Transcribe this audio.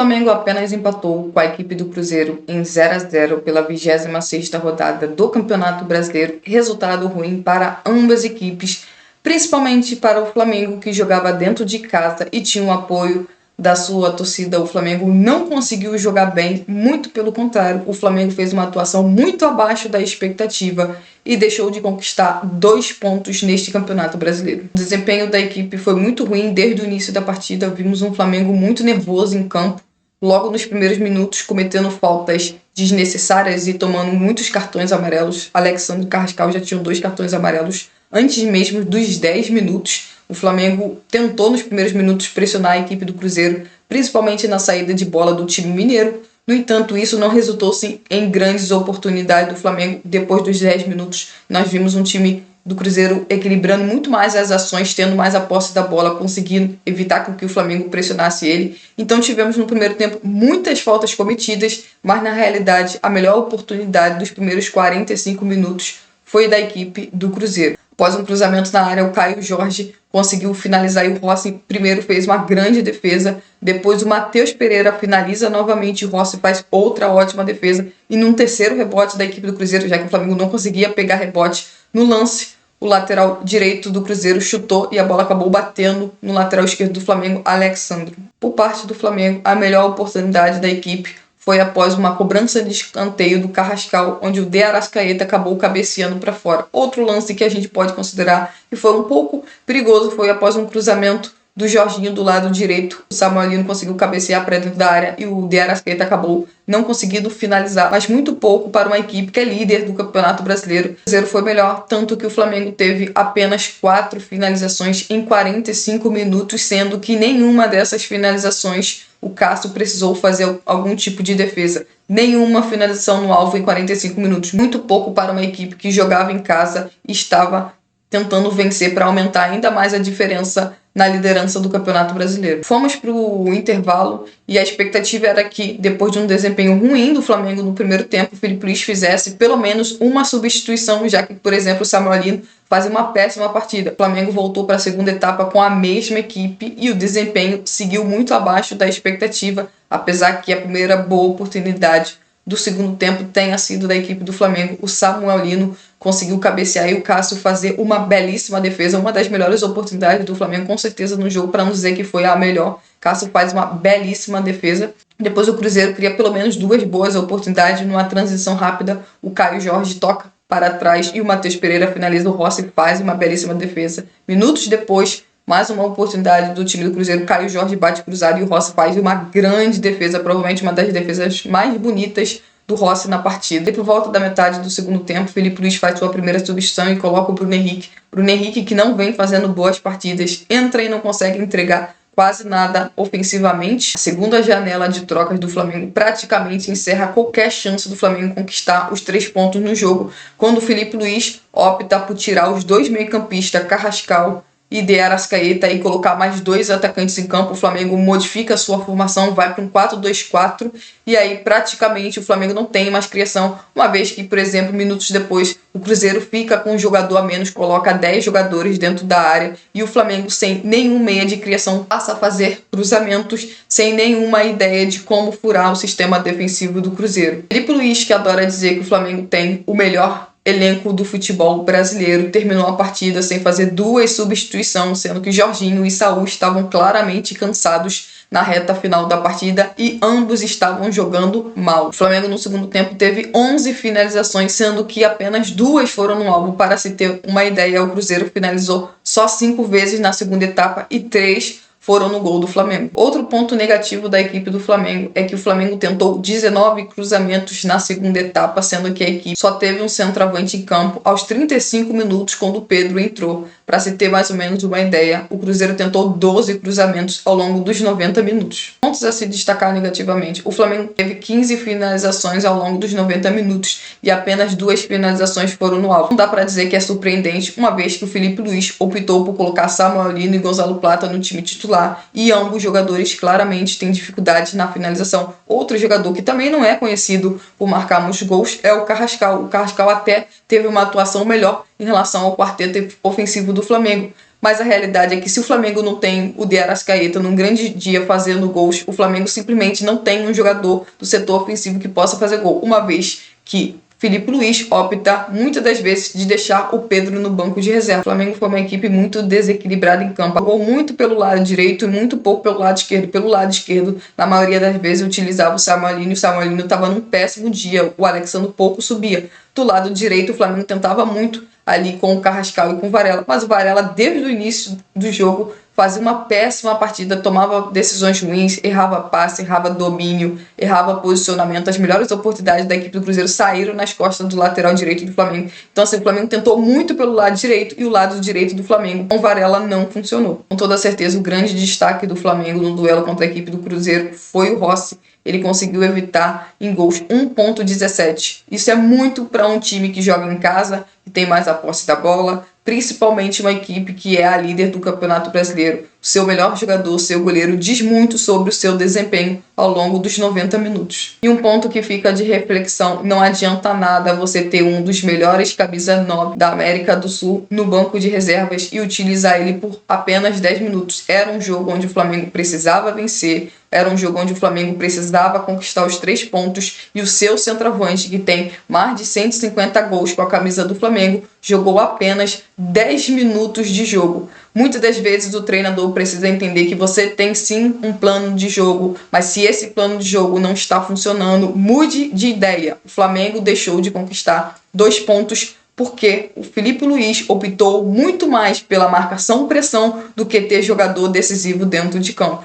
O Flamengo apenas empatou com a equipe do Cruzeiro em 0-0 pela 26ª rodada do Campeonato Brasileiro. Resultado ruim para ambas equipes, principalmente para o Flamengo, que jogava dentro de casa e tinha o apoio da sua torcida. O Flamengo não conseguiu jogar bem, muito pelo contrário, o Flamengo fez uma atuação muito abaixo da expectativa e deixou de conquistar 2 pontos neste Campeonato Brasileiro. O desempenho da equipe foi muito ruim desde o início da partida. Vimos um Flamengo muito nervoso em campo, logo nos primeiros minutos, cometendo faltas desnecessárias e tomando muitos cartões amarelos. Alexandre e Carrascal já tinham 2 cartões amarelos antes mesmo dos 10 minutos. O Flamengo tentou nos primeiros minutos pressionar a equipe do Cruzeiro, principalmente na saída de bola do time mineiro. No entanto, isso não resultou sim em grandes oportunidades do Flamengo. Depois dos 10 minutos, nós vimos um time do Cruzeiro equilibrando muito mais as ações, tendo mais a posse da bola, conseguindo evitar que o Flamengo pressionasse ele. Então tivemos no primeiro tempo muitas faltas cometidas, mas na realidade a melhor oportunidade dos primeiros 45 minutos foi da equipe do Cruzeiro. Após um cruzamento na área, o Caio Jorge conseguiu finalizar e o Rossi primeiro fez uma grande defesa. Depois o Matheus Pereira finaliza novamente e o Rossi faz outra ótima defesa. E num terceiro rebote da equipe do Cruzeiro, já que o Flamengo não conseguia pegar rebote no lance, o lateral direito do Cruzeiro chutou e a bola acabou batendo no lateral esquerdo do Flamengo, Alexandre. Por parte do Flamengo, a melhor oportunidade da equipe foi após uma cobrança de escanteio do Carrascal, onde o De Arrascaeta acabou cabeceando para fora. Outro lance que a gente pode considerar que foi um pouco perigoso foi após um cruzamento do Jorginho do lado direito. O Samuelino conseguiu cabecear para dentro da área e o De Arrascaeta acabou não conseguindo finalizar, mas muito pouco para uma equipe que é líder do Campeonato Brasileiro. O Cruzeiro foi melhor, tanto que o Flamengo teve apenas 4 finalizações em 45 minutos, sendo que nenhuma dessas finalizações o Cássio precisou fazer algum tipo de defesa. Nenhuma finalização no alvo em 45 minutos. Muito pouco para uma equipe que jogava em casa e estava tentando vencer para aumentar ainda mais a diferença na liderança do Campeonato Brasileiro. Fomos para o intervalo e a expectativa era que, depois de um desempenho ruim do Flamengo no primeiro tempo, o Filipe Luís fizesse pelo menos uma substituição, já que, por exemplo, o Samuelino fazia uma péssima partida. O Flamengo voltou para a segunda etapa com a mesma equipe e o desempenho seguiu muito abaixo da expectativa, apesar que a primeira boa oportunidade do segundo tempo tenha sido da equipe do Flamengo. O Samuelino conseguiu cabecear e o Cássio fazer uma belíssima defesa, uma das melhores oportunidades do Flamengo, com certeza, no jogo, para não dizer que foi a melhor. Cássio faz uma belíssima defesa. Depois o Cruzeiro cria pelo menos 2 boas oportunidades. Numa transição rápida, o Caio Jorge toca para trás e o Matheus Pereira finaliza. O Rossi faz uma belíssima defesa. Minutos depois, mais uma oportunidade do time do Cruzeiro. Caio Jorge bate cruzado e o Rossi faz uma grande defesa, provavelmente uma das defesas mais bonitas do Rossi na partida. E por volta da metade do segundo tempo, Filipe Luís faz sua primeira substituição e coloca o Bruno Henrique. Bruno Henrique, que não vem fazendo boas partidas, entra e não consegue entregar quase nada ofensivamente. A segunda janela de trocas do Flamengo praticamente encerra qualquer chance do Flamengo conquistar os 3 pontos no jogo, quando o Filipe Luís opta por tirar os 2 meio-campistas, Carrascal e De Arrascaeta, e colocar mais 2 atacantes em campo. O Flamengo modifica a sua formação, vai para um 4-2-4, e aí praticamente o Flamengo não tem mais criação, uma vez que, por exemplo, minutos depois, o Cruzeiro fica com um jogador a menos, coloca 10 jogadores dentro da área, e o Flamengo, sem nenhum meia de criação, passa a fazer cruzamentos, sem nenhuma ideia de como furar o sistema defensivo do Cruzeiro. Filipe Luís, que adora dizer que o Flamengo tem o melhor elenco do futebol brasileiro, terminou a partida sem fazer 2 substituições, sendo que Jorginho e Saúl estavam claramente cansados na reta final da partida e ambos estavam jogando mal. O Flamengo no segundo tempo teve 11 finalizações, sendo que apenas 2 foram no alvo. Para se ter uma ideia, o Cruzeiro finalizou só 5 vezes na segunda etapa e 3 foram no gol do Flamengo. Outro ponto negativo da equipe do Flamengo é que o Flamengo tentou 19 cruzamentos na segunda etapa, sendo que a equipe só teve um centroavante em campo aos 35 minutos quando o Pedro entrou. Para se ter mais ou menos uma ideia, o Cruzeiro tentou 12 cruzamentos ao longo dos 90 minutos. Pontos a se destacar negativamente: o Flamengo teve 15 finalizações ao longo dos 90 minutos e apenas 2 finalizações foram no alvo. Não dá para dizer que é surpreendente, uma vez que o Filipe Luís optou por colocar Samuelino e Gonzalo Plata no time titular, e ambos jogadores claramente têm dificuldades na finalização. Outro jogador que também não é conhecido por marcar muitos gols é o Carrascal. O Carrascal até teve uma atuação melhor em relação ao quarteto ofensivo do Flamengo, mas a realidade é que se o Flamengo não tem o De Arrascaeta num grande dia fazendo gols, o Flamengo simplesmente não tem um jogador do setor ofensivo que possa fazer gol, uma vez que Filipe Luís opta muitas das vezes de deixar o Pedro no banco de reserva. O Flamengo foi uma equipe muito desequilibrada em campo. Jogou muito pelo lado direito e muito pouco pelo lado esquerdo. Pelo lado esquerdo, na maioria das vezes, utilizava o Samuelino e o Samuelino estava num péssimo dia. O Alexandre pouco subia. Do lado direito, o Flamengo tentava muito ali com o Carrascal e com o Varela, mas o Varela, desde o início do jogo, fazia uma péssima partida, tomava decisões ruins, errava passe, errava domínio, errava posicionamento. As melhores oportunidades da equipe do Cruzeiro saíram nas costas do lateral direito do Flamengo. Então, assim, o Flamengo tentou muito pelo lado direito e o lado direito do Flamengo, com Varela, não funcionou. Com toda certeza, o grande destaque do Flamengo no duelo contra a equipe do Cruzeiro foi o Rossi. Ele conseguiu evitar em gols 1,17. Isso é muito para um time que joga em casa, que tem mais a posse da bola, principalmente uma equipe que é a líder do Campeonato Brasileiro. O seu melhor jogador, seu goleiro, diz muito sobre o seu desempenho ao longo dos 90 minutos. E um ponto que fica de reflexão: não adianta nada você ter um dos melhores camisa 9 da América do Sul no banco de reservas e utilizar ele por apenas 10 minutos. Era um jogo onde o Flamengo precisava vencer, era um jogo onde o Flamengo precisava conquistar os 3 pontos e o seu centroavante, que tem mais de 150 gols com a camisa do Flamengo, jogou apenas 10 minutos de jogo. Muitas das vezes o treinador precisa entender que você tem sim um plano de jogo, mas se esse plano de jogo não está funcionando, mude de ideia. O Flamengo deixou de conquistar 2 pontos porque o Filipe Luís optou muito mais pela marcação-pressão do que ter jogador decisivo dentro de campo.